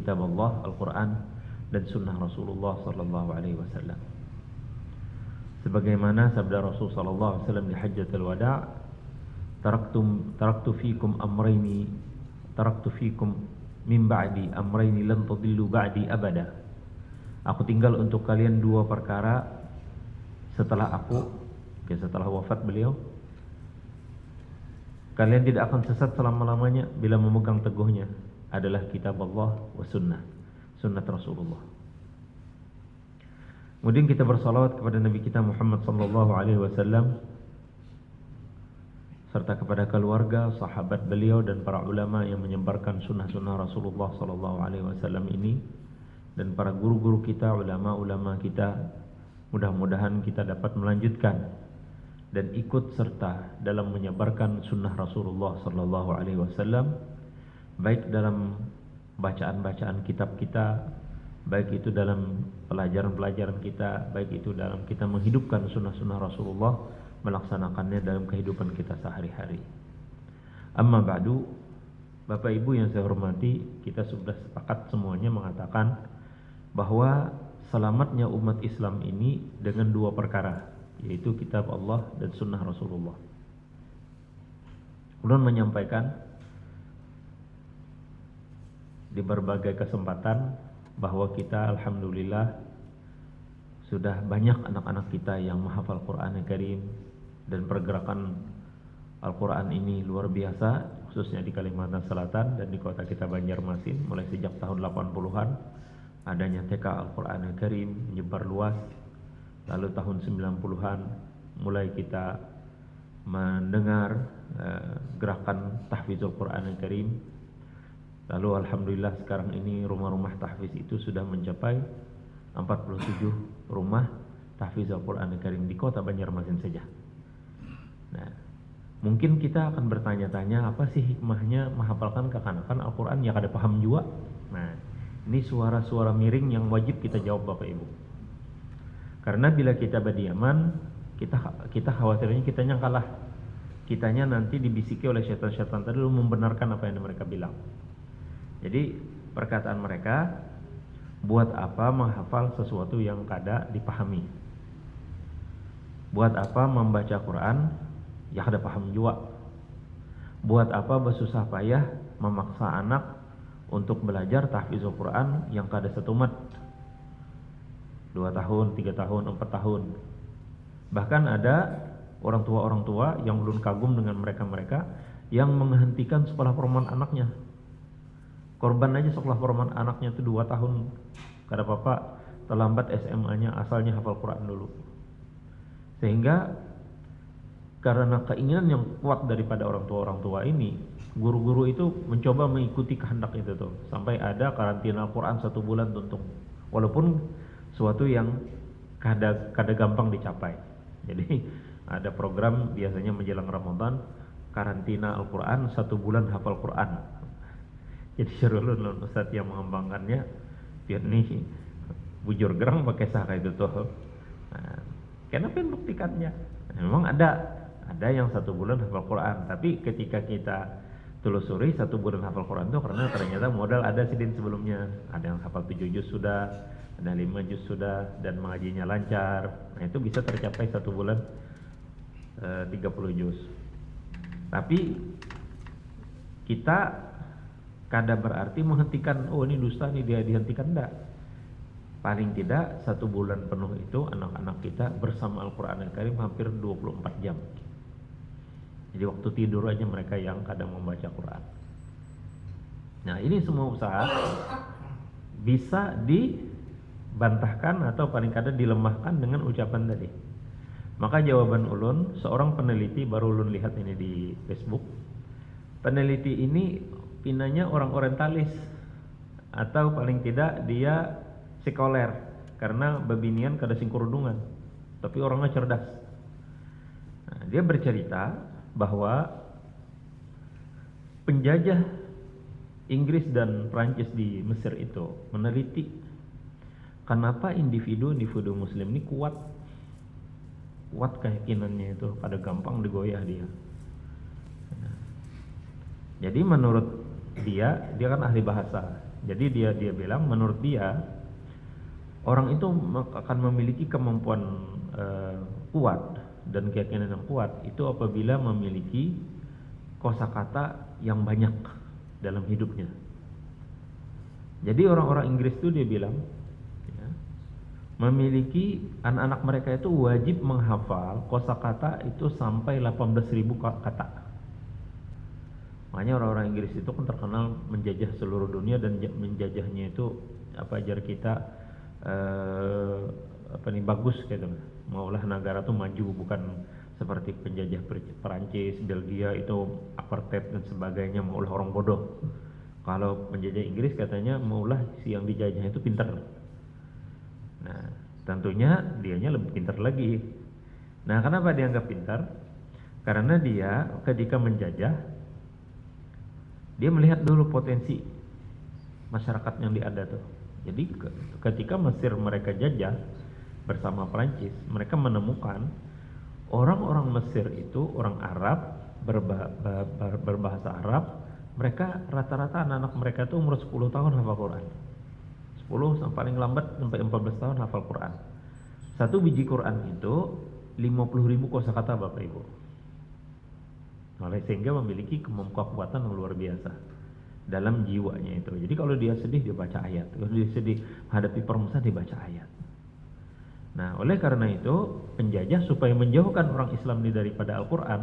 kitab Allah, Al-Quran, dan sunnah Rasulullah sallallahu alaihi wasallam. Sebagaimana sabda Rasul sallallahu alaihi wasallam di Hajjatul Wada', taraktu fikum min ba'di amrayni lan tadillu ba'di abada. Aku tinggal untuk kalian dua perkara setelah aku, setelah wafat beliau. Kalian tidak akan sesat selama-lamanya bila memegang teguhnya adalah kitab Allah wa sunnah Rasulullah. Kemudian kita bersalawat kepada Nabi kita Muhammad sallallahu alaihi wasallam serta kepada keluarga, sahabat beliau dan para ulama yang menyebarkan sunnah-sunnah Rasulullah sallallahu alaihi wasallam ini, dan para guru-guru kita, ulama-ulama kita. Mudah-mudahan kita dapat melanjutkan dan ikut serta dalam menyebarkan sunnah Rasulullah sallallahu alaihi wasallam, baik dalam bacaan-bacaan kitab kita, baik itu dalam pelajaran-pelajaran kita, baik itu dalam kita menghidupkan sunnah-sunnah Rasulullah, melaksanakannya dalam kehidupan kita sehari-hari. Amma ba'du, Bapak Ibu yang saya hormati, kita sudah sepakat semuanya mengatakan bahwa selamatnya umat Islam ini dengan dua perkara, yaitu kitab Allah dan sunnah Rasulullah. Ulun menyampaikan di berbagai kesempatan bahwa kita alhamdulillah sudah banyak anak-anak kita yang menghafal Quran Karim, dan pergerakan Al-Quran ini luar biasa, khususnya di Kalimantan Selatan dan di kota kita Banjarmasin. Mulai sejak tahun 80-an adanya TK Al-Quran Karim menyebar luas. Lalu tahun 90-an mulai kita mendengar gerakan tahfizul Quran Karim. Lalu alhamdulillah sekarang ini rumah-rumah tahfiz itu sudah mencapai 47 rumah tahfiz Al-Quran Karim di kota Banjarmasin saja. Nah, mungkin kita akan bertanya-tanya, apa sih hikmahnya menghafalkan kekanakan Al-Quran yang ada paham juga? Nah, ini suara-suara miring yang wajib kita jawab Bapak Ibu. Karena bila kita berdiaman, kita khawatirnya kitanya kalah. Kitanya nanti dibisiki oleh syaitan-syaitan tadi lalu membenarkan apa yang mereka bilang. Jadi perkataan mereka, buat apa menghafal sesuatu yang kada dipahami? Buat apa membaca Quran yang kada paham juga? Buat apa bersusah payah memaksa anak untuk belajar tahfizul Quran yang kada setumat 2 tahun, 3 tahun, 4 tahun. Bahkan ada orang tua yang ulun kagum dengan mereka-mereka yang menghentikan sekolah perempuan anaknya. Korban aja sekolah perempuan anaknya itu 2 tahun. Kada apa-apa terlambat SMA-nya, asalnya hafal Quran dulu. Sehingga karena keinginan yang kuat daripada orang tua ini, guru-guru itu mencoba mengikuti kehendak itu tuh, sampai ada karantina Al-Quran 1 bulan tuntung. Walaupun suatu yang kada gampang dicapai. Jadi ada program biasanya menjelang Ramadan, karantina Al-Quran 1 bulan hafal Quran. Jadi syarulun Ustaz yang mengembangkannya, dia nih bujur gerang pakai sahara itu tuh. Nah, kenapa buktikannya? Memang ada yang 1 bulan hafal Quran, tapi ketika kita telusuri 1 bulan hafal Quran itu karena ternyata modal ada sidin sebelumnya. Ada yang hafal 7 juz sudah, ada 5 juz sudah, dan mengajinya lancar. Nah itu bisa tercapai 1 bulan 30 juz. Tapi kita kada berarti menghentikan, oh ini dusta nih dia dihentikan, enggak. Paling tidak 1 bulan penuh itu anak-anak kita bersama Al-Quran Al-Karim hampir 24 jam. Jadi waktu tidur aja mereka yang kadang membaca Quran. Nah ini semua usaha bisa dibantahkan atau paling kadang dilemahkan dengan ucapan tadi. Maka jawaban ulun, seorang peneliti, baru ulun lihat ini di Facebook. Peneliti ini pinanya orang orientalis, atau paling tidak dia sekuler, karena babinian kada singkurudungan, tapi orangnya cerdas. Nah, dia bercerita bahwa penjajah Inggris dan Prancis di Mesir itu meneliti kenapa individu muslim ini kuat keyakinannya itu, pada gampang digoyah dia. Nah, jadi menurut dia kan ahli bahasa. Jadi dia bilang menurut dia orang itu akan memiliki kemampuan kuat dan keyakinan yang kuat itu apabila memiliki kosakata yang banyak dalam hidupnya. Jadi orang-orang Inggris itu dia bilang ya, memiliki anak-anak mereka itu wajib menghafal kosakata itu sampai 18.000 kata. Makanya orang-orang Inggris itu kan terkenal menjajah seluruh dunia dan menjajahnya itu ajar kita bagus gitu. Maulah negara tuh maju, bukan seperti penjajah Perancis, Belgia itu apartheid dan sebagainya, maulah orang bodoh. Kalau penjajah Inggris katanya maulah si yang dijajah itu pintar. Nah, tentunya dianya lebih pintar lagi. Nah, kenapa dianggap pintar? Karena dia ketika menjajah, dia melihat dulu potensi masyarakat yang ada tuh. Jadi ketika Mesir mereka jajah bersama Perancis, mereka menemukan orang-orang Mesir itu orang Arab, berbahasa Arab. Mereka rata-rata anak-anak mereka itu umur 10 tahun hafal Quran. 10 sampai paling lambat sampai 14 tahun hafal Quran. Satu biji Quran itu 50.000 kosakata Bapak Ibu. Sehingga memiliki kekuatan yang luar biasa dalam jiwanya itu. Jadi kalau dia sedih dia baca ayat, kalau dia sedih menghadapi permusuhan dia baca ayat. Nah, oleh karena itu penjajah supaya menjauhkan orang Islam ini daripada Al-Quran,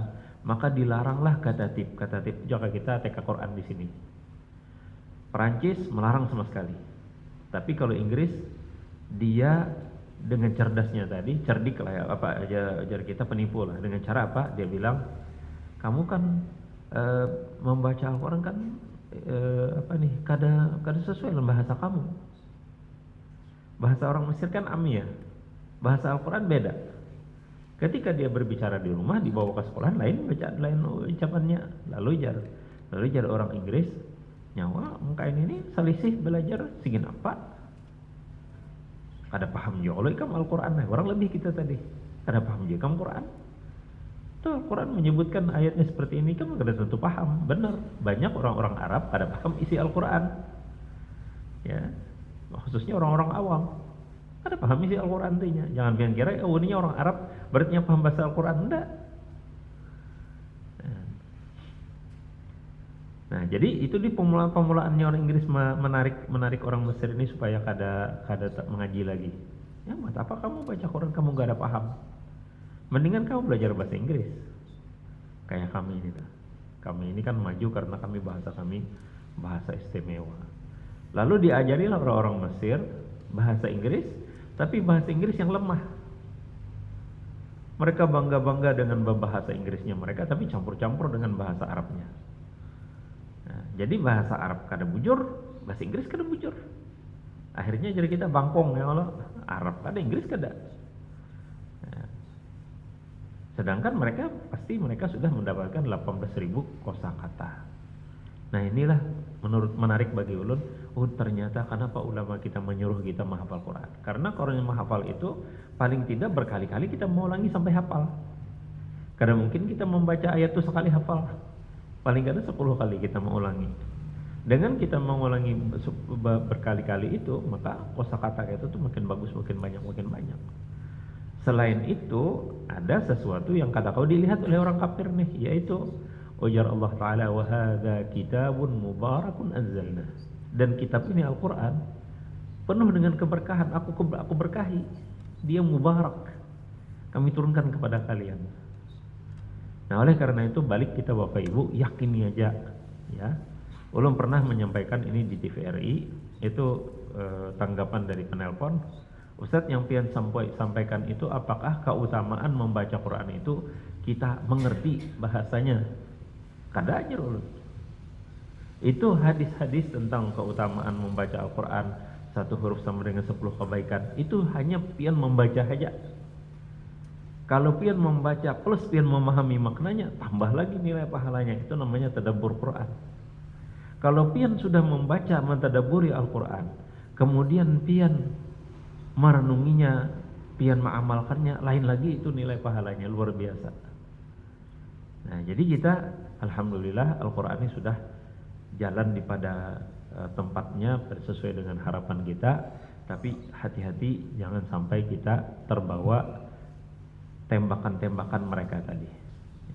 maka dilaranglah katatib. Katatib juga kita TK Quran di sini. Perancis melarang sama sekali. Tapi kalau Inggris dia dengan cerdasnya tadi, cerdik lah ya, ajar kita penipu lah. Dengan cara apa? Dia bilang, kamu kan membaca Al-Quran kan kada sesuai dengan bahasa kamu. Bahasa orang Mesir kan Amiyah, bahasa Al-Quran beda. Ketika dia berbicara di rumah, dibawa ke sekolah lain bacaan, lain ucapannya. Lalu jar orang Inggris nyawa mungkin ini selisih belajar segin apa? Kada paham juga ikam Al-Quran. Orang lebih kita tadi kada paham juga ikam Quran. Tuh Al-Quran menyebutkan ayatnya seperti ini, kamu kada tentu paham. Benar, banyak orang-orang Arab kada paham isi Al-Quran. Ya, khususnya orang-orang awam. Kada paham isi Al-Quran intinya. Jangan bilang kira ini orang Arab berarti paham bahasa Al-Quran. Enggak. Nah, jadi itu di pemulaan-pemulaannya orang Inggris menarik orang Mesir ini supaya kada mengaji lagi. Ya, buat apa kamu baca Quran kamu gak ada paham? Mendingan kamu belajar bahasa Inggris. Kayak kami ini. Kami ini kan maju karena kami bahasa istimewa. Lalu diajarilah orang-orang Mesir bahasa Inggris, tapi bahasa Inggris yang lemah. Mereka bangga-bangga dengan bahasa Inggrisnya mereka, tapi campur-campur dengan bahasa Arabnya. Nah, jadi bahasa Arab kada bujur, bahasa Inggris kada bujur. Akhirnya jadi kita bangkong ya Allah, Arab kada, Inggris kada. Nah, sedangkan mereka sudah mendapatkan 18.000 kosakata. Nah, inilah menarik bagi ulun. Ternyata kenapa ulama kita menyuruh kita menghafal Quran? Karena kalau yang menghafal itu paling tidak berkali-kali kita mengulangi sampai hafal. Karena mungkin kita membaca ayat itu sekali hafal, paling tidak 10 kali kita mengulangi. Dengan kita mengulangi berkali-kali itu, maka kosakata itu tuh makin bagus, makin banyak. Selain itu, ada sesuatu yang kau dilihat oleh orang kafir nih, yaitu ujar Allah Ta'ala, wa hadza kitabun mubarakun anzalna. Dan kitab ini Al-Quran penuh dengan keberkahan, aku berkahi. Dia mubarak, kami turunkan kepada kalian. Nah, oleh karena itu balik kita Bapak Ibu yakini aja ya. Ulun pernah menyampaikan ini di TVRI, itu tanggapan dari penelpon. Ustadz, yang pian sampaikan itu apakah keutamaan membaca Quran itu kita mengerti bahasanya? Kada aja ulun. Itu hadis-hadis tentang keutamaan membaca Al-Quran, 1 huruf sama dengan 10 kebaikan. Itu hanya pian membaca saja. Kalau pian membaca plus pian memahami maknanya, tambah lagi nilai pahalanya. Itu namanya tadabbur Quran. Kalau pian sudah membaca, mentadabburi Al-Quran, kemudian pian merenunginya, pian mengamalkannya, lain lagi itu nilai pahalanya luar biasa. Nah, jadi kita alhamdulillah Al-Quran ini sudah jalan di pada tempatnya sesuai dengan harapan kita, tapi hati-hati jangan sampai kita terbawa tembakan-tembakan mereka tadi.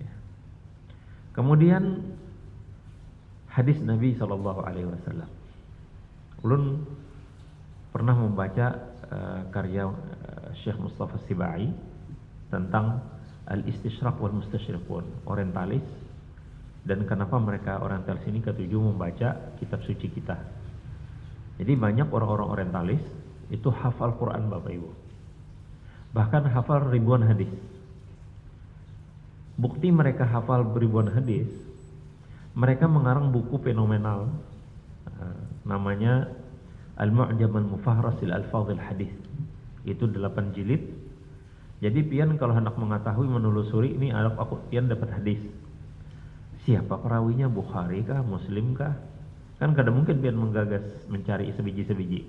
Ya. Kemudian hadis Nabi SAW. Ulun pernah membaca karya Syekh Mustafa Sibai tentang al-istishraq wal mustasyrikun, orientalis, dan kenapa mereka orientalis ini ketujuh membaca kitab suci kita. Jadi banyak orang-orang orientalis itu hafal Quran Bapak Ibu, bahkan hafal ribuan hadis. Bukti mereka hafal ribuan hadis, mereka mengarang buku fenomenal, namanya Al-Mu'jam Al-Mufahrasil Al-Fadhil Hadis. Itu 8 jilid. Jadi pian kalau hendak mengetahui menelusuri ini aku pian dapat hadis. Siapa perawinya, Bukhari kah, Muslim kah? Kan kadang mungkin pian menggagas mencari sebiji-sebiji.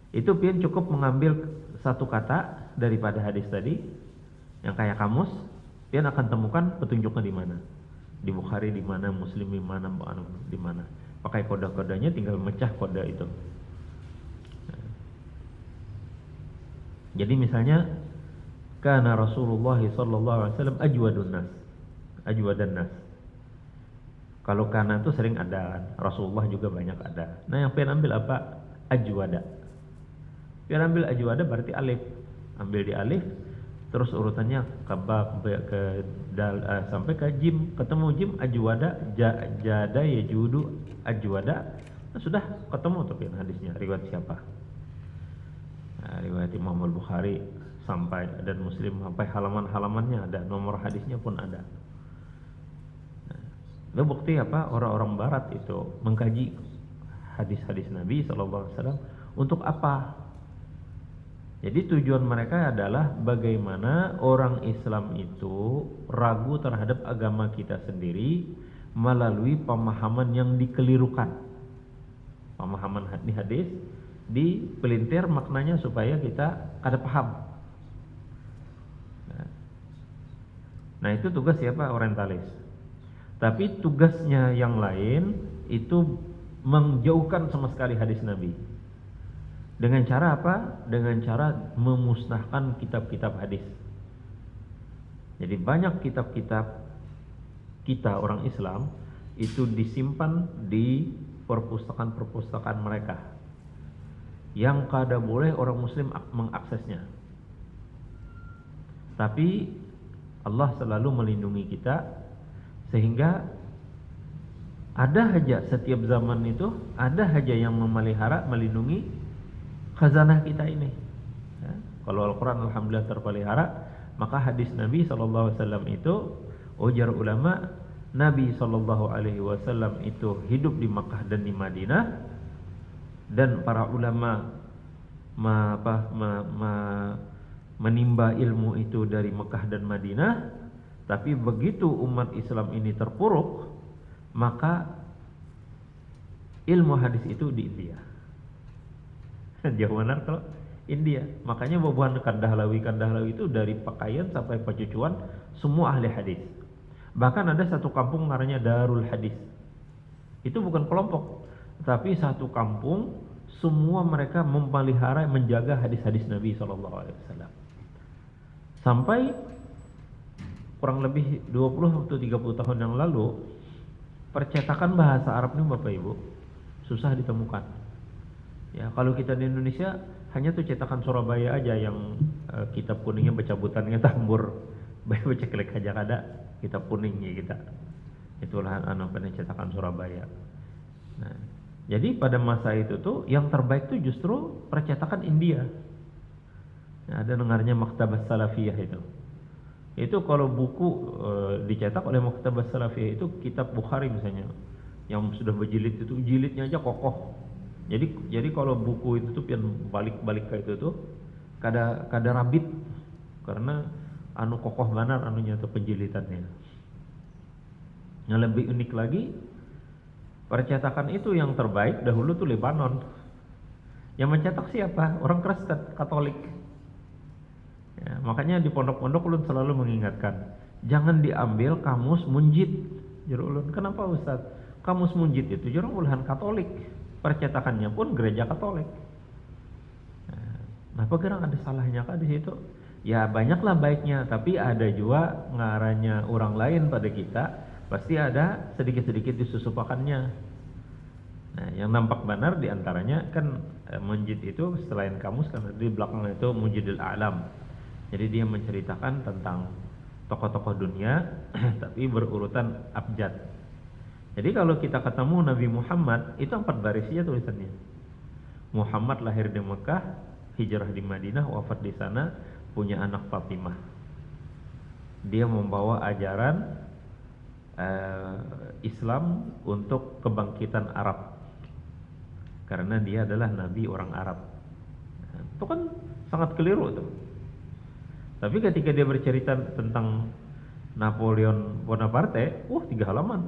Itu pian cukup mengambil satu kata daripada hadis tadi yang kayak kamus, pian akan temukan petunjuknya di mana. Di Bukhari di mana, Muslim di mana, di mana. Pakai kode-kodenya, tinggal mecah kode itu. Jadi misalnya kana Rasulullah sallallahu alaihi wasallam ajwadan nas. Kalau kana itu sering ada, Rasulullah juga banyak ada. Nah, yang pengen ambil apa? Ajwada. Pengen ambil ajwada berarti alif. Ambil di alif, terus urutannya ke ba ke dal sampai ke jim, ketemu jim ajwada, jada yajudu ajwada. Nah, sudah ketemu tuh hadisnya, riwayat siapa? Nah, riwayat Imam Al-Bukhari sampai dan Muslim sampai halaman-halamannya ada, nomor hadisnya pun ada. Itu bukti apa? Orang-orang barat itu mengkaji hadis-hadis Nabi SAW untuk apa? Jadi tujuan mereka adalah bagaimana orang Islam itu ragu terhadap agama kita sendiri melalui pemahaman yang dikelirukan. Pemahaman hadis dipelintir maknanya supaya kita kada paham. Nah, itu tugas siapa? Orientalis. Tapi tugasnya yang lain itu menjauhkan sama sekali hadis Nabi. Dengan cara apa? Dengan cara memusnahkan kitab-kitab hadis. Jadi banyak kitab-kitab kita orang Islam itu disimpan di perpustakaan-perpustakaan mereka yang kada boleh orang Muslim mengaksesnya. Tapi Allah selalu melindungi kita, sehingga ada saja setiap zaman itu ada saja yang memelihara, melindungi khazanah kita ini. Ya, kalau Al-Quran alhamdulillah terpelihara, maka hadis Nabi SAW itu, ujar ulama, Nabi SAW itu hidup di Makkah dan di Madinah, dan para ulama menimba ilmu itu dari Mekah dan Madinah. Tapi begitu umat Islam ini terpuruk, maka ilmu hadis itu di India. Jauh benar kalau India. Makanya bubuhan Kandahlawi itu dari pakaian sampai pecucuan semua ahli hadis. Bahkan ada satu kampung namanya Darul Hadis. Itu bukan kelompok, tapi satu kampung semua mereka memelihara, menjaga hadis-hadis Nabi SAW. Sampai kurang lebih 20 atau 30 tahun yang lalu, percetakan bahasa Arab ini Bapak Ibu susah ditemukan. Ya, kalau kita di Indonesia hanya tuh cetakan Surabaya aja yang kitab kuningnya becabutannya tambur, baca kelek aja kada kitab kuningnya kita. Itulah cetakan Surabaya. Nah, jadi pada masa itu tuh yang terbaik tuh justru percetakan India. Nah, ada dengarnya Maktabah Salafiyah itu. Itu kalau buku dicetak oleh Maktabah Salafiyah itu kitab Bukhari misalnya, yang sudah berjilid itu jilidnya aja kokoh. Jadi kalau buku itu tuh yang balik-balik kayak itu tuh kada rabit karena kokoh benar anunya tuh penjilitannya. Yang lebih unik lagi, percetakan itu yang terbaik dahulu tuh Lebanon. Yang mencetak siapa? Orang Kristen Katolik. Ya, makanya di pondok-pondok ulun selalu mengingatkan, jangan diambil kamus munjid. Juru ulun, kenapa Ustaz? Kamus munjid itu juru ulahan Katolik. percetakannya pun gereja Katolik. Nah, apa kira ada salahnya kah di situ? Ya banyaklah baiknya, tapi ada juga ngaranya orang lain pada kita, pasti ada sedikit-sedikit disusupakannya. Nah, yang nampak benar diantaranya kan Munjid itu selain kamus kan di belakang itu Munjidul Alam. Jadi dia menceritakan tentang tokoh-tokoh dunia tapi berurutan abjad. Jadi kalau kita ketemu Nabi Muhammad itu 4 barisnya tulisannya. Muhammad lahir di Mekah, hijrah di Madinah, wafat di sana, punya anak Fatimah. Dia membawa ajaran Islam untuk kebangkitan Arab, karena dia adalah Nabi orang Arab. Nah, itu kan sangat keliru tuh. Tapi ketika dia bercerita tentang Napoleon Bonaparte, 3 halaman.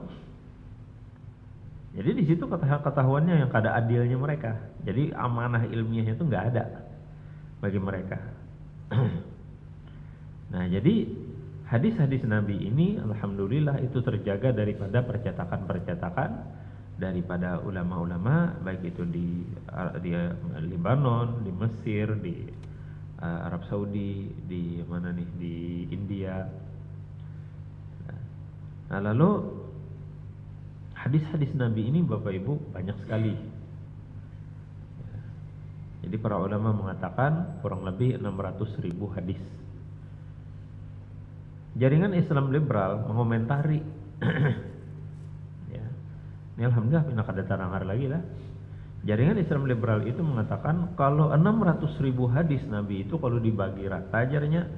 Jadi di situ ketahuannya yang kada adilnya mereka. Jadi amanah ilmiahnya itu nggak ada bagi mereka. Nah, jadi hadis-hadis Nabi ini alhamdulillah itu terjaga daripada percetakan-percetakan daripada ulama-ulama, baik itu di Lebanon, di Mesir, di Arab Saudi, di mana nih, di India. Nah, lalu hadis-hadis Nabi ini Bapak Ibu banyak sekali. Jadi para ulama mengatakan kurang lebih 600.000 hadis. Jaringan Islam liberal mengomentari ya. Ini alhamdulillah pindah kada tarangar lagi lah. Jaringan Islam liberal itu mengatakan kalau 600.000 hadis Nabi itu kalau dibagi rata ajarnya,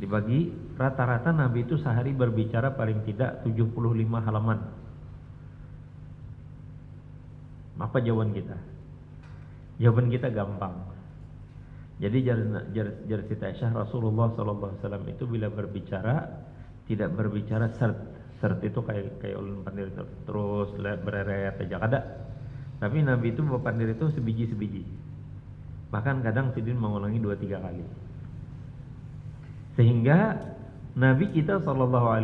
dibagi rata-rata Nabi itu sehari berbicara paling tidak 75 halaman. Apa jawaban kita? Jawaban kita gampang. Jadi jar Siti Aisyah, Rasulullah SAW itu bila berbicara tidak berbicara sert itu kayak ulun pandir terus bereret aja kada. Tapi Nabi itu bawa pandir itu sebiji-sebiji. Bahkan kadang Sidin mengulangi 2-3 kali. Sehingga Nabi kita SAW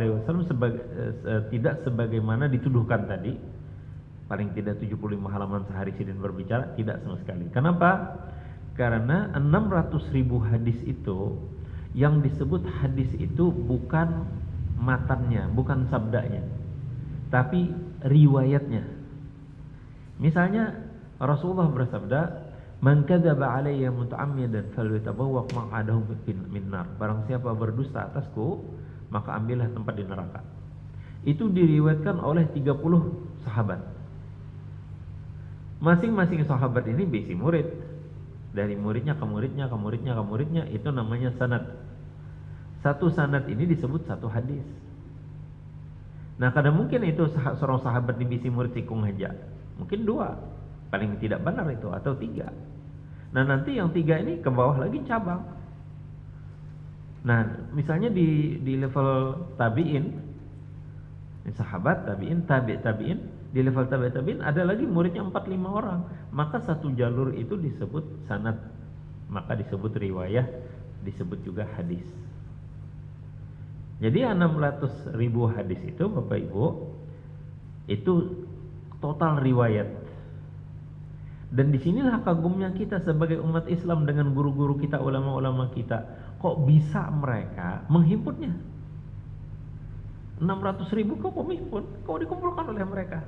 tidak sebagaimana dituduhkan tadi, paling tidak 75 halaman sehari Sidin berbicara, tidak sama sekali. Kenapa? Karena 600.000 hadis itu, yang disebut hadis itu bukan matannya, bukan sabdanya, tapi riwayatnya. Misalnya Rasulullah bersabda, "Man kadzaba alayya muta'ammidan falyatabawwa' maq'adahu min nar." Barang siapa berdusta atasku, maka ambillah tempat di neraka. Itu diriwayatkan oleh 30 sahabat. Masing-masing sahabat ini bisi murid. Dari muridnya ke muridnya, ke muridnya, ke muridnya, itu namanya sanad. Satu sanad ini disebut satu hadis. Nah, kadang mungkin itu seorang sahabat di bisi murid sikung aja. Mungkin 2, paling tidak benar itu, atau 3. Nah, nanti yang 3 ini ke bawah lagi cabang. Nah, misalnya di level tabi'in, sahabat, tabi'in, tabi'in, di level tabi'in ada lagi muridnya 4-5 orang. Maka satu jalur itu disebut sanad, maka disebut riwayah, disebut juga hadis. Jadi 600.000 hadis itu Bapak Ibu, itu total riwayat. Dan disinilah kagumnya kita sebagai umat Islam dengan guru-guru kita, ulama-ulama kita. Kok bisa mereka menghimpunnya? 600.000 kok menghimpun? Kok dikumpulkan oleh mereka?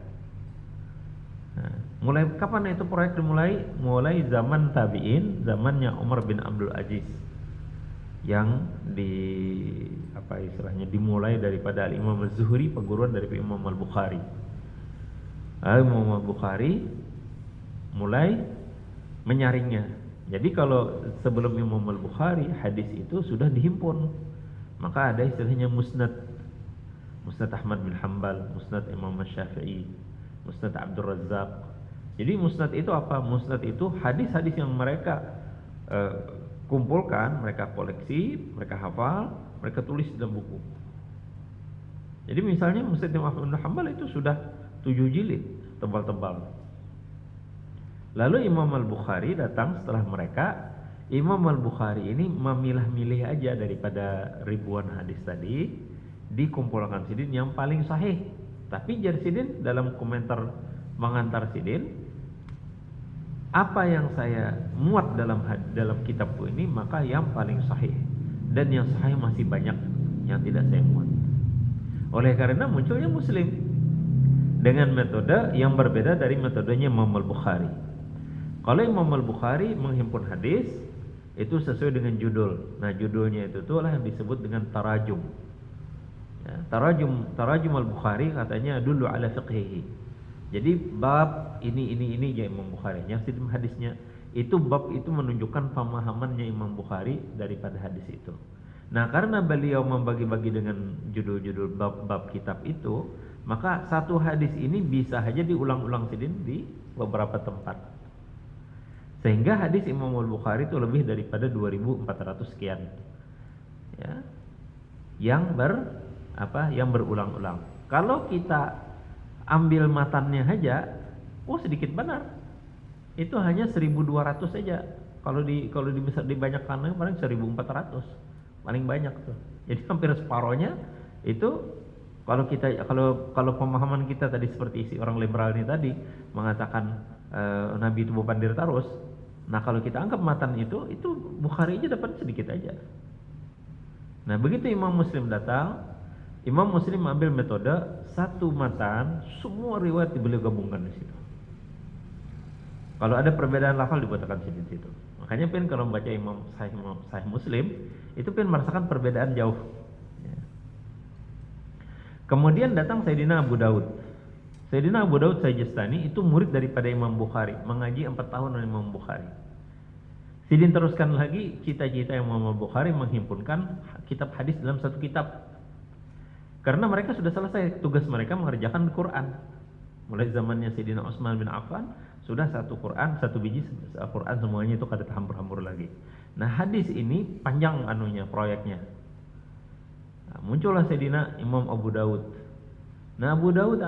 Nah, mulai kapan itu proyek dimulai? Mulai zaman tabi'in, zamannya Umar bin Abdul Aziz, yang dimulai daripada Imam Az-Zuhri, perguruan dari Imam Al-Bukhari. Imam Al-Bukhari mulai menyaringnya. Jadi kalau sebelum Imam Al-Bukhari hadis itu sudah dihimpun, maka ada istilahnya musnad. Musnad Ahmad bin Hanbal, musnad Imam Syafi'i, musnad Abdul Razzaq. Jadi musnad itu apa? Musnad itu hadis-hadis yang mereka kumpulkan, mereka koleksi, mereka hafal, mereka tulis dalam buku. Jadi misalnya musnad Imam Ahmad bin Hanbal itu sudah 7 jilid, tebal-tebal. Lalu Imam Al-Bukhari datang setelah mereka. Imam Al-Bukhari ini memilah-milih aja daripada ribuan hadis tadi, dikumpulkan Sidin yang paling sahih. Tapi jar Sidin dalam komentar mengantar Sidin, apa yang saya muat dalam kitabku ini, maka yang paling sahih, dan yang sahih masih banyak yang tidak saya muat. Oleh karena munculnya Muslim dengan metode yang berbeda dari metodenya Imam Al-Bukhari. Kalau Imam Al-Bukhari menghimpun hadis itu sesuai dengan judul. Nah, judulnya itu itulah yang disebut dengan tarajum. Ya, tarajum Al-Bukhari katanya dulu ala fiqhihi. Jadi bab ini ya Imam Bukhari. Yang hadisnya itu bab itu menunjukkan pemahamannya Imam Bukhari daripada hadis itu. Nah, karena beliau membagi-bagi dengan judul-judul bab-bab kitab itu, maka satu hadis ini bisa saja diulang-ulang di beberapa tempat. Sehingga hadis Imam Al-Bukhari itu lebih daripada 2.400 sekian. Ya. Yang berulang-ulang. Kalau kita ambil matannya saja, sedikit benar. Itu hanya 1.200 saja. Kalau di banyak kanan paling 1.400. Paling banyak tuh. Jadi hampir separohnya itu kalau pemahaman kita tadi seperti isi orang liberal ini tadi mengatakan Nabi itu bandir terus. Nah, kalau kita anggap matan itu Bukhari aja dapat sedikit aja. Nah, begitu Imam Muslim datang, Imam Muslim ambil metode satu matan, semua riwayat beliau gabungkan di situ. Kalau ada perbedaan lafal dibuatkan di situ. Makanya kalau membaca Imam Sahih Muslim, itu merasakan perbedaan jauh. Ya. Kemudian datang Sayyidina Abu Daud. Sayyidina Abu Daud Sajistani itu murid daripada Imam Bukhari, mengaji 4 tahun dengan Imam Bukhari. Sidin teruskan lagi cita-cita Imam Bukhari menghimpunkan kitab hadis dalam satu kitab. Karena mereka sudah selesai tugas mereka mengerjakan Quran. Mulai zamannya Sayyidina Utsman bin Affan sudah satu Quran, satu biji Quran semuanya itu kada hambur-hambur lagi. Nah, hadis ini panjang proyeknya. Nah, muncullah Sayyidina Imam Abu Daud. Nah, Abu Daud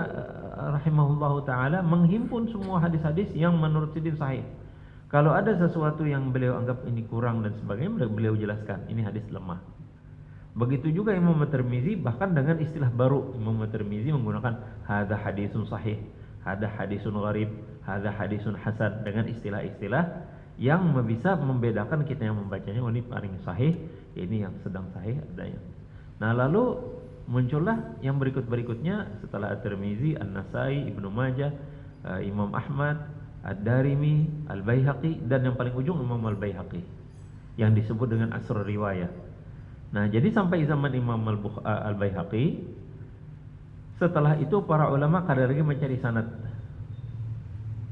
rahimahullahu taala menghimpun semua hadis-hadis yang menurut Sidin sahih. Kalau ada sesuatu yang beliau anggap ini kurang dan sebagainya, beliau jelaskan ini hadis lemah. Begitu juga Imam At-Tirmizi, bahkan dengan istilah baru. Imam At-Tirmizi menggunakan hadza hadisun sahih, hadza hadisun gharib, hadza hadisun hasan, dengan istilah-istilah yang bisa membedakan kita yang membacanya, ini paling sahih, ini yang sedang sahih, ada yang. Nah, lalu muncullah yang berikutnya setelah At-Tirmizi, An-Nasai, Ibnu Majah, Imam Ahmad, Ad-Darimi, Al-Baihaqi, dan yang paling ujung Imam Al-Baihaqi yang disebut dengan Asrul Riwayah. Nah, jadi sampai zaman Imam Al-Baihaqi, setelah itu para ulama kadang lagi mencari sanad.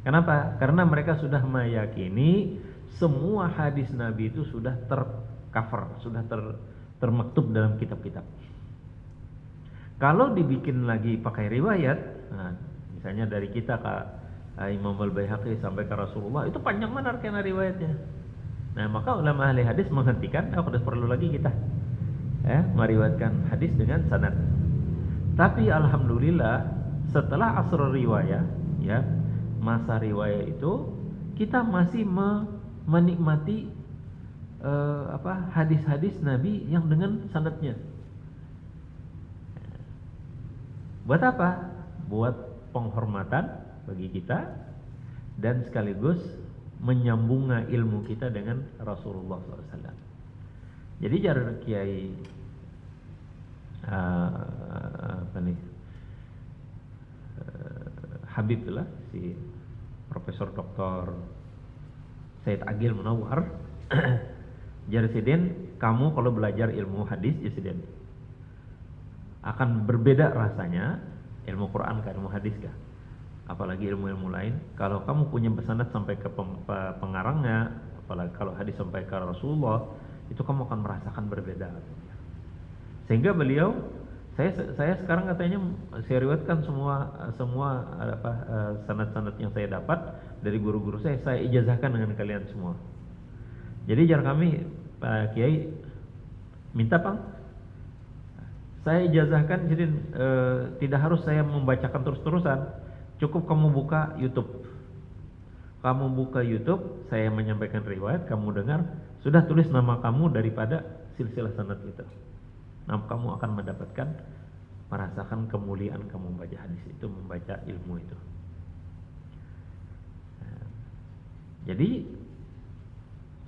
Kenapa? Karena mereka sudah meyakini semua hadis Nabi itu sudah tercover, sudah termaktub dalam kitab-kitab. Kalau dibikin lagi pakai riwayat, nah, misalnya dari kita ke Imam Al-Baihaqi sampai ke Rasulullah, itu panjang benar karena riwayatnya. Nah, maka ulama ahli hadis menghentikan, sudah perlu lagi kita meriwayatkan hadis dengan sanad. Tapi alhamdulillah setelah asrul riwayah, ya, masa riwayah itu kita masih menikmati hadis-hadis Nabi yang dengan sanadnya. Buat apa? Buat penghormatan bagi kita dan sekaligus menyambungkan ilmu kita dengan Rasulullah SAW. Jadi jar Kiai Habib lah, si Profesor Dr. Said Agil Munawar, jar Sidin, kamu kalau belajar ilmu hadis ya Sidin akan berbeda rasanya ilmu Quran ke ilmu hadis kah? Apalagi ilmu-ilmu lain. Kalau kamu punya pesanad sampai ke pengarangnya, apalagi kalau hadis sampai ke Rasulullah, itu kamu akan merasakan berbeda. Sehingga beliau, saya sekarang katanya saya riwayatkan semua sanad-sanad yang saya dapat dari guru-guru saya ijazahkan dengan kalian semua. Jadi jar kami Pak Kiai minta Pak, saya ijazahkan, jadi tidak harus saya membacakan terus-terusan, cukup kamu buka YouTube. Kamu buka YouTube, saya menyampaikan riwayat, kamu dengar, sudah tulis nama kamu daripada silsilah sanad itu. Nah, kamu akan mendapatkan, merasakan kemuliaan kamu membaca hadis itu, membaca ilmu itu. Jadi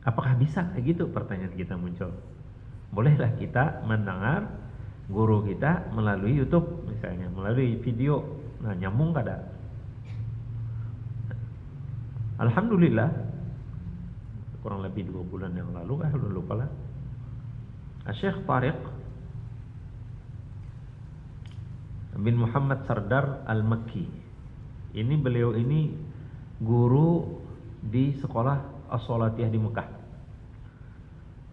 apakah bisa kayak gitu, pertanyaan kita muncul. Bolehlah kita mendengar guru kita melalui YouTube misalnya, melalui video. Nah, nyambung kada? Alhamdulillah, kurang lebih 2 bulan yang lalu, lupa lah, Syekh Tariq bin Muhammad Sardar Al-Makki. Ini beliau ini guru di sekolah As-Salatiyah di Mekah.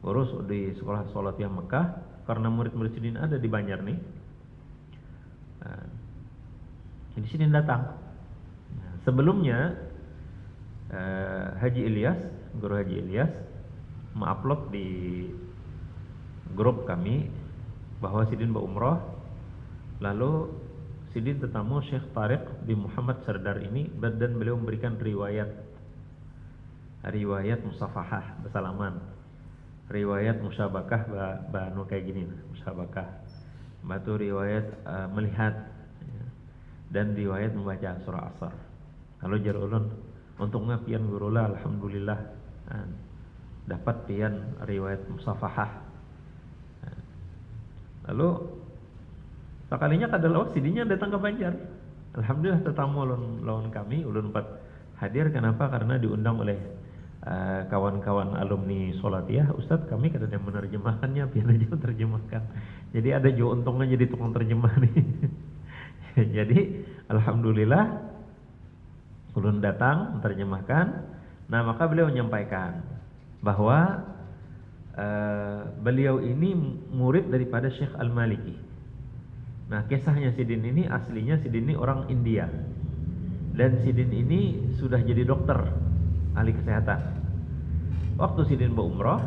Guru di sekolah As-Salatiyah Mekah, karena murid-murid Sidin ada di Banjar nih. Nah, jadi Sidin datang. Nah, sebelumnya Haji Ilyas, Guru Haji Ilyas mengupload di grup kami bahwa Sidin berumrah. Lalu Sidin bertemu Syekh Tariq bin Muhammad Sardar ini, dan beliau memberikan riwayat musafahah, bersalaman, riwayat musyabakah, banu kayak gini, musyabakah, batu riwayat melihat, dan riwayat membaca surah Asar. Lalu jar ulun, untungnya pian gurula, alhamdulillah, dapat pian riwayat musafahah. Lalu sekalinya kada lawak Sidinnya datang ke Banjar. Alhamdulillah tetamu lawan kami, ulun 4 hadir. Kenapa? Karena diundang oleh kawan-kawan alumni Salatiyah. Ustadz, kami kada ada yang menerjemahkannya, pian aja menerjemahkan. Jadi ada juga untungnya jadi tukang terjemah nih. Jadi alhamdulillah ulun datang menerjemahkan. Nah, maka beliau menyampaikan bahwa beliau ini murid daripada Syekh Al-Maliki. Nah, kisahnya Sidin ini, aslinya Sidin ini orang India, dan Sidin ini sudah jadi dokter, ahli kesehatan. Waktu Sidin berumrah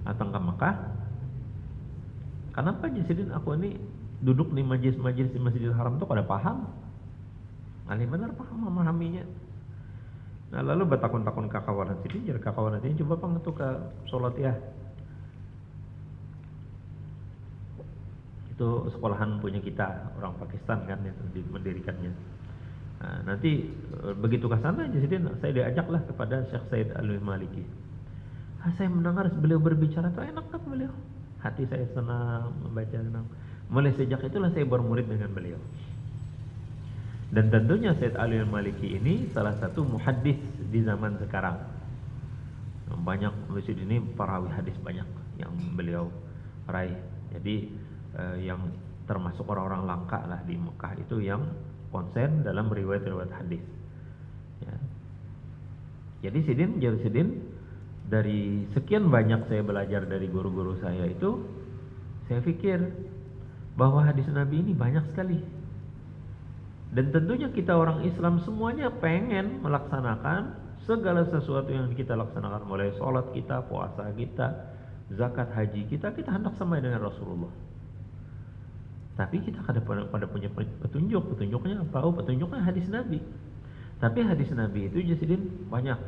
datang ke Mekah, kenapa Sidin aku ini duduk di majlis-majlis di Masjidil Haram tuh kada paham, ahli benar paham memahaminya. Nah, lalu bertakun-takun ke kawanan Sidin, jadi kawanan Sidin coba pang itu ke Salatiyah. Itu sekolahan punya kita, orang Pakistan kan yang mendirikannya. Nah, nanti begitu ke sana Sidin, saya diajaklah kepada Syekh Said Al-Maliki. Saya mendengar beliau berbicara tuh enak kan beliau. Hati saya senang, membaca senang. Mulai sejak itulah saya bermurid dengan beliau. Dan tentunya Said Al-Maliki ini salah satu muhaddis di zaman sekarang. Banyak masjid ini perawi hadis banyak yang beliau raih. Jadi yang termasuk orang-orang langka lah di Mekah itu yang konsen dalam riwayat-riwayat hadis. Ya. Jadi Sidin dari sekian banyak saya belajar dari guru-guru saya itu, saya pikir bahwa hadis Nabi ini banyak sekali. Dan tentunya kita orang Islam semuanya pengen melaksanakan segala sesuatu yang kita laksanakan, mulai sholat kita, puasa kita, zakat, haji kita hendak sama dengan Rasulullah. Tapi kita pada punya petunjuknya apa? Oh, petunjuknya hadis Nabi. Tapi hadis Nabi itu Sidin banyak.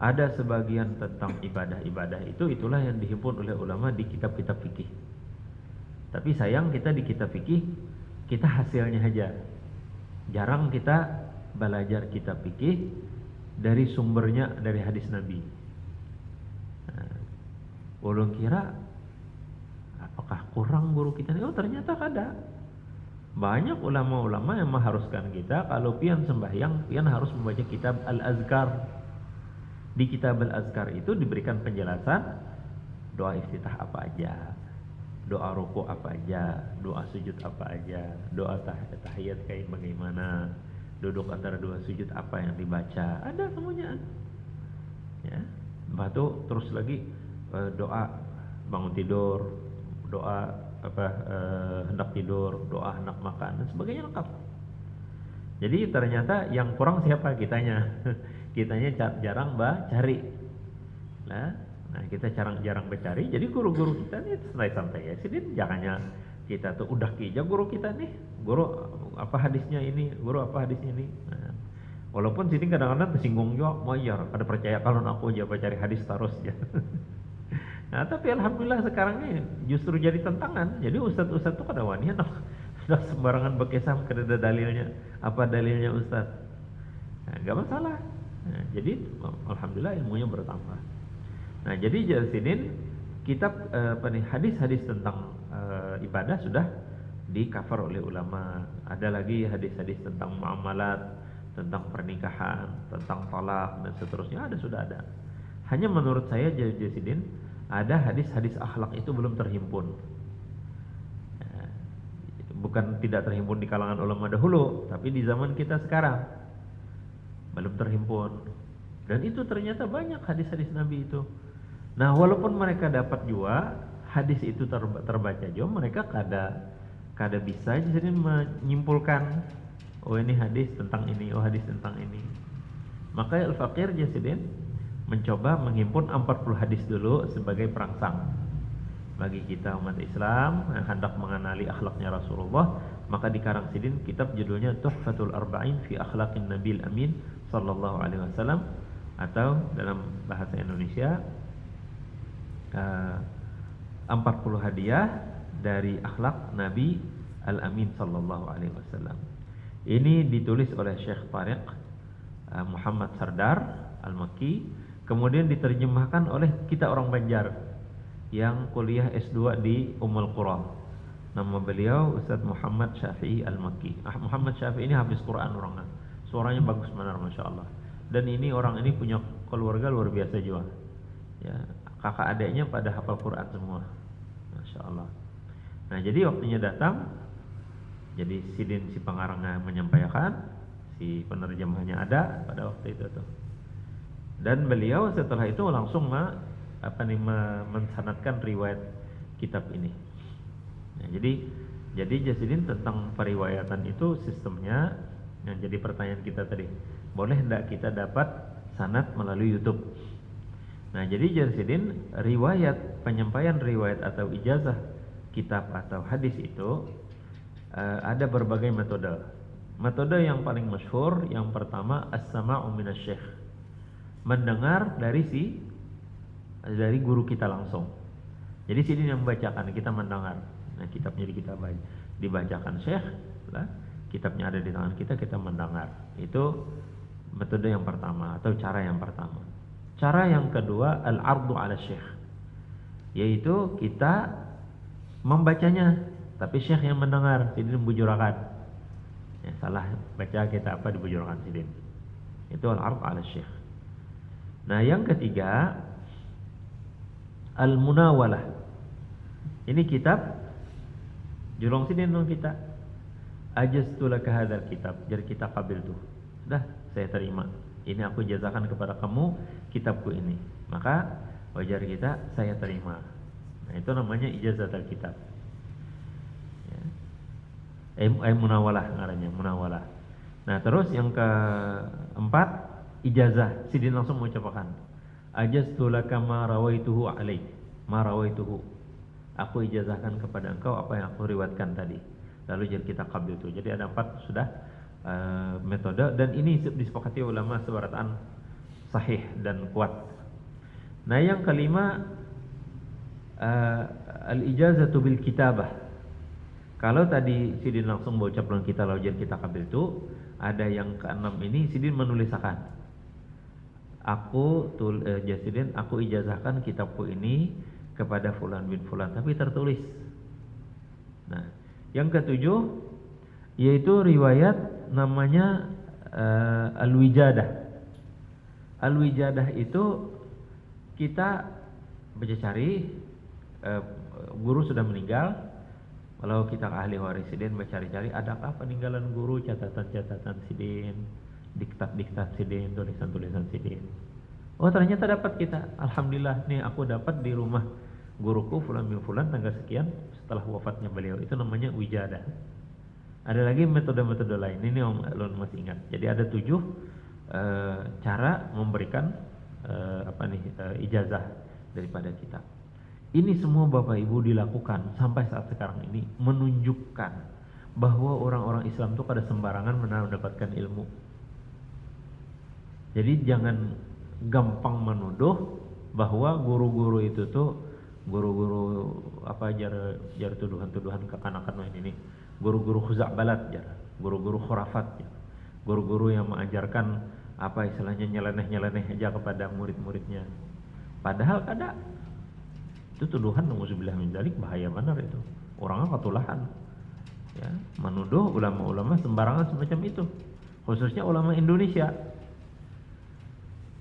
Ada sebagian tentang ibadah-ibadah itulah yang dihimpun oleh ulama di kitab-kitab fikih. Tapi sayang kita di kitab fikih kita hasilnya aja. Jarang kita belajar kitab fikih dari sumbernya dari hadis Nabi. Nah, ulun kira apakah kurang guru kita ini? Oh, ternyata ada. Banyak ulama-ulama yang mengharuskan kita kalau pian sembahyang, pian harus membaca kitab Al-Azkar. Di kitab Al-Azkar itu diberikan penjelasan doa iftitah apa aja, doa ruku apa aja, doa sujud apa aja, doa tahiyat kayak bagaimana, duduk antara dua sujud apa yang dibaca, ada semuanya. Ya, batu terus lagi doa bangun tidur, doa hendak tidur, doa hendak makan dan sebagainya lengkap. Jadi ternyata yang kurang siapa? Kitanya. Kitanya jarang cari. Nah, kita jarang bercari. Jadi guru-guru kita nih santai-santai ya. Sidin jangannya kita tuh udah kija guru kita nih. Guru apa hadisnya ini, guru apa hadisnya ini. Nah, walaupun Sidin kadang-kadang tersinggung juga, mau ya kada percaya kalau aku aja cari hadis terus ya. Nah, tapi alhamdulillah sekarang ini justru jadi tantangan. Jadi ustadz-ustadz tuh kada wani hendak sembarangan bekesam kada ada dalilnya. Apa dalilnya ustadz? Nah, enggak masalah. Nah, jadi alhamdulillah ilmunya bertambah. Nah, jadi Jalsidin kitab hadis-hadis tentang ibadah sudah di cover oleh ulama. Ada lagi hadis-hadis tentang muamalat, tentang pernikahan, tentang talak dan seterusnya sudah ada. Hanya menurut saya Jalsidin ada hadis-hadis akhlak itu belum terhimpun. Bukan tidak terhimpun di kalangan ulama dahulu, tapi di zaman kita sekarang belum terhimpun. Dan itu ternyata banyak hadis-hadis Nabi itu. Nah, walaupun mereka dapat juga hadis itu terbaca juga, mereka kada bisa jadi menyimpulkan oh ini hadis tentang ini, oh hadis tentang ini. Maka Al-Faqir Jasidin mencoba menghimpun 40 hadis dulu sebagai perangsang bagi kita umat Islam yang hendak mengenali akhlaknya Rasulullah. Maka dikarang Sidin kitab judulnya Tuhfatul Arba'in fi Akhlaqin Nabil Amin sallallahu alaihi wasallam, atau dalam bahasa Indonesia 40 hadiah dari akhlak Nabi Al-Amin sallallahu alaihi wasallam. Ini ditulis oleh Syekh Tariq Muhammad Sardar Al-Makki, kemudian diterjemahkan oleh kita orang Banjar yang kuliah S2 di Ummul Qura. Nama beliau Ustaz Muhammad Syafi'i Al-Makki. Muhammad Syafi'i ini habis Quran orangnya. Suaranya bagus benar, Masya Allah. Dan ini orang ini punya keluarga luar biasa juga. Ya, kakak adiknya pada hafal Quran semua, Masya Allah. Nah, jadi waktunya datang, jadi Sidin si pengarangnya menyampaikan, si penerjemahnya ada pada waktu itu tuh. Dan beliau setelah itu langsung mensanadkan riwayat kitab ini. Nah, jadi Jasidin tentang periwayatan itu sistemnya, yang jadi pertanyaan kita tadi, boleh tidak kita dapat sanad melalui YouTube? Nah, jadi Jasidin penyampaian riwayat atau ijazah kitab atau hadis itu ada berbagai metode. Metode yang paling masyhur yang pertama as-sama'u minasy-syekh, mendengar dari guru kita langsung. Jadi Sidin yang membacakan, kita mendengar. Nah, kitabnya dibacakan syekh, kitabnya ada di tangan kita mendengar. Itu metode yang pertama atau cara yang pertama. Cara yang kedua al-'ardu 'ala syekh, yaitu kita membacanya tapi syekh yang mendengar, Sidin membujurakan. Ya, salah baca kita dibujurakan Sidin. Itu al-'ardu 'ala syekh. Nah, yang ketiga al-munawalah. Ini kitab julung Sidin dong kita. Ajaztu laka hadzal kitab, jadi kita kabil tuh. Dah, saya terima. Ini aku jazakan kepada kamu kitabku ini. Maka wajar kita saya terima. Nah, itu namanya ijazah kitab. Ya. Munawalah ngarannya, munawalah. Nah, terus yang keempat ijazah. Sidin langsung mengucapkan ajaztu laka ma rawaituhu alaik, ma rawaituhu. Aku ijazahkan kepada engkau apa yang aku riwayatkan tadi. Lalu jadi kita qabil itu. Jadi ada 4 sudah metode, dan ini disepakati ulama sebarataan sahih dan kuat. Nah, yang kelima al-ijazatu bil kitabah. Kalau tadi Sidin langsung berucap dengan kita lalu jadi kita qabil itu, ada yang keenam ini Sidin menuliskan. Jasidin, aku ijazahkan kitabku ini kepada fulan bin fulan, tapi tertulis. Nah, yang ketujuh yaitu riwayat namanya al-wijadah. Al-wijadah itu kita baca cari, guru sudah meninggal, kalau kita ahli waris Sidin mencari-cari adakah peninggalan guru, catatan-catatan Sidin, diktat-diktat Sidin, tulisan-tulisan Sidin. Oh, ternyata dapat kita. Alhamdulillah, nih aku dapat di rumah guruku fulan bin fulan tanggal sekian setelah wafatnya beliau. Itu namanya wijadah. Ada lagi metode-metode lain. Ini Om Lon masih ingat. Jadi ada 7 cara memberikan ijazah daripada kitab. Ini semua Bapak Ibu dilakukan sampai saat sekarang ini, menunjukkan bahwa orang-orang Islam itu kada sembarangan mendapatkan ilmu. Jadi jangan gampang menuduh bahwa guru-guru itu tuh guru-guru jar tuduhan-tuduhan kekanakan ini. Guru-guru khuza'balat jar, guru-guru khurafat jar. Guru-guru yang mengajarkan apa istilahnya, nyeleneh-nyeleneh aja kepada murid-muridnya. Padahal kada. Itu tuduhan nauzubillah min dzalik, bahaya benar itu. Orangnya ketulahan. Ya, menuduh ulama-ulama sembarangan semacam itu. Khususnya ulama Indonesia.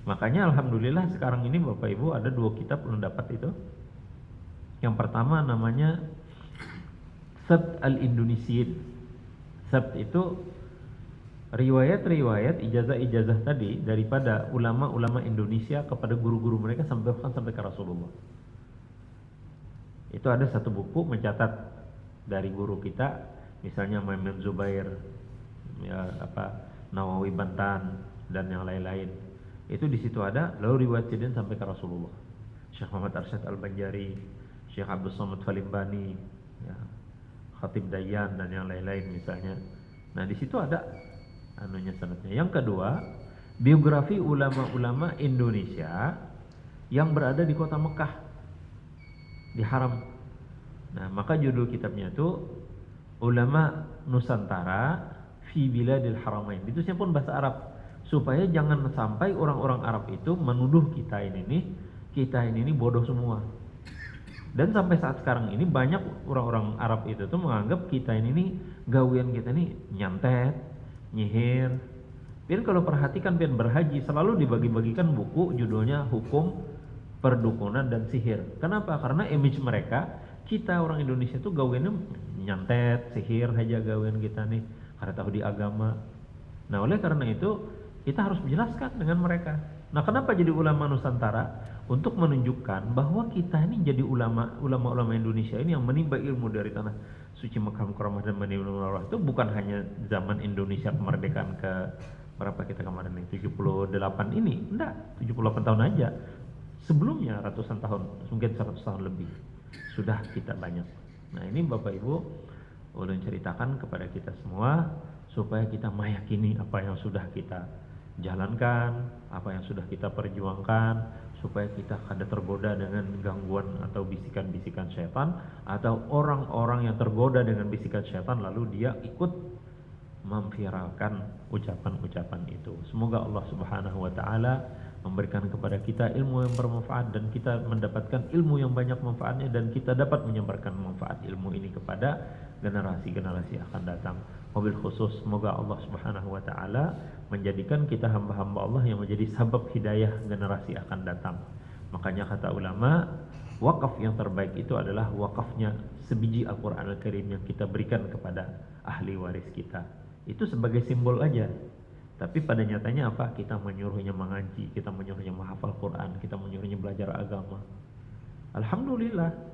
Makanya alhamdulillah sekarang ini Bapak Ibu ada 2 kitab belum dapat itu. Yang pertama namanya Sabt al-Indonesiyin. Sabt itu riwayat-riwayat ijazah-ijazah tadi daripada ulama-ulama Indonesia kepada guru-guru mereka sampai bahkan sampai ke Rasulullah. Itu ada satu buku mencatat dari guru kita, misalnya Maimun Zubair, ya, Nawawi Bantan dan yang lain-lain. Itu di situ ada lalu riwayatkan sampai ke Rasulullah. Syekh Muhammad Arsyad Al-Banjari, Syekh Abdul Somad Falimbani, ya, Khatib Dayan dan yang lain-lain misalnya. Nah, di situ ada anunya sanadnya. Yang kedua, biografi ulama-ulama Indonesia yang berada di kota Mekah, di Haram. Nah, maka judul kitabnya itu Ulama Nusantara fi Biladil Haramain. Itu pun bahasa Arab, supaya jangan sampai orang-orang Arab itu menuduh kita ini bodoh semua. Dan sampai saat sekarang ini banyak orang-orang Arab itu tuh menganggap kita ini gawean kita ini nyantet, nyihir. Pian kalau perhatikan pian berhaji selalu dibagi-bagikan buku judulnya Hukum Perdukunan dan Sihir. Kenapa? Karena image mereka, kita orang Indonesia tuh gaweannya nyantet, sihir aja gawean kita nih, karena tahu di agama. Nah, oleh karena itu kita harus menjelaskan dengan mereka. Nah, kenapa jadi ulama Nusantara? Untuk menunjukkan bahwa kita ini jadi ulama-ulama Indonesia ini yang menimba ilmu dari tanah suci Mekah Mukarramah dan Madinatul Munawwarah itu bukan hanya zaman Indonesia kemerdekaan ke berapa kita kemarin nih 78 ini, enggak, 78 tahun aja. Sebelumnya ratusan tahun, mungkin 100 tahun lebih sudah kita banyak. Nah, ini Bapak Ibu ulun ceritakan kepada kita semua supaya kita meyakini apa yang sudah kita jalankan, apa yang sudah kita perjuangkan, supaya kita kada tergoda dengan gangguan atau bisikan-bisikan syaitan, atau orang-orang yang tergoda dengan bisikan syaitan lalu dia ikut memviralkan ucapan-ucapan itu. Semoga Allah Subhanahu wa taala memberikan kepada kita ilmu yang bermanfaat dan kita mendapatkan ilmu yang banyak manfaatnya dan kita dapat menyebarkan manfaat ilmu ini kepada generasi-generasi akan datang. Wabil khusus semoga Allah Subhanahu wa taala menjadikan kita hamba-hamba Allah yang menjadi sebab hidayah generasi akan datang. Makanya kata ulama, wakaf yang terbaik itu adalah wakafnya sebiji Al-Qur'an Al-Karim yang kita berikan kepada ahli waris kita. Itu sebagai simbol aja. Tapi pada nyatanya apa? Kita menyuruhnya mengaji, kita menyuruhnya menghafal Quran, kita menyuruhnya belajar agama. Alhamdulillah.